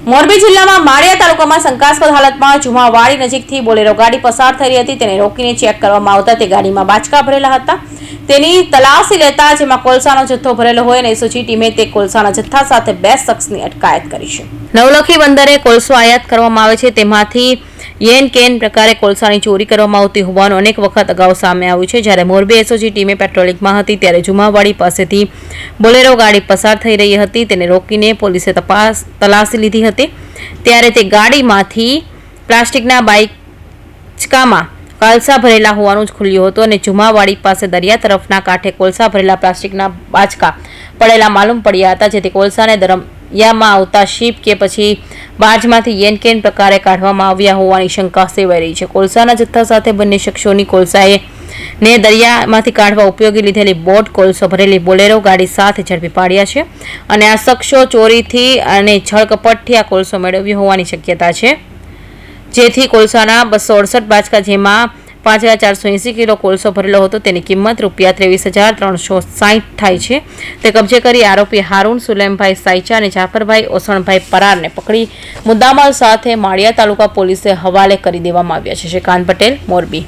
મોરબી જિલ્લામાં માળિયા તાલુકામાં શંકાસ્પદ હાલતમાં જુમાવાડી નજીકથી બોલેરો ગાડી પસાર થઈ રહી હતી. તેને રોકીને ચેક કરવામાં આવતા તે ગાડીમાં બાચકા ભરેલા હતા. તેની તલાશી લેતા જેમાં કોલસાનો જથ્થો ભરેલો હોય અને એસઓજી ટીમે તે કોલસાના જથ્થા સાથે 2 શખ્સની અટકાયત કરી છે. નવલખી બંદરે કોલસો આયાત કરવામાં આવે છે, તેમાંથી યેન કેન પ્રકારે કોલસાની ચોરી કરવામાં આવતી હોવાનું અનેક વખત અગાઉ સામે આવ્યું છે. જ્યારે મોરબી એસઓજી ટીમે પેટ્રોલિંગમાં હતી ત્યારે જુમાવાડી પાસેથી બોલેરો ગાડી પસાર થઈ રહી હતી. તેને રોકીને પોલીસે તલાશી લીધી હતી. ત્યારે તે ગાડીમાંથી પ્લાસ્ટિકના બાચકામાં કોલસા ભરેલા હોવાનું જ ખુલ્યું હતું અને જુમાવાડી પાસે દરિયા તરફના કાંઠે કોલસા ભરેલા પ્લાસ્ટિકના બાચકા પડેલા માલુમ પડ્યા હતા. જેથી કોલસાને દરિયામાં આવતા શિપ કે પછી બાજમાંથી યેન કેન પ્રકારે કાઢવામાં આવ્યા હોવાની શંકા સેવાઈ રહી છે. કોલસાના જથ્થા સાથે બંને શખ્સોની કોલસાએ ને દરિયામાંથી કાઢવા ઉપયોગી લીધેલી બોટ કોલસો ભરેલી બોલેરો ગાડી સાથે ઝડપી પાડ્યા છે અને આ શખ્સો ચોરીથી અને છળકપટથી આ કોલસો મેળવ્યો હોવાની શક્યતા છે. જેથી કોલસાના 268 બાચકા, જેમાં 5480 કિલો કોલસો ભરેલો હતો, તેની કિંમત ₹23,360 થાય છે. તે કબજે કરી આરોપી હારૂન સુલેમભાઈ સાયચા અને જાફરભાઈ ઓસણભાઈ પરારને પકડી મુદ્દામાલ સાથે માળિયા તાલુકા પોલીસે હવાલે કરી દેવામાં આવ્યા છે. શ્રીકાંત પટેલ, મોરબી.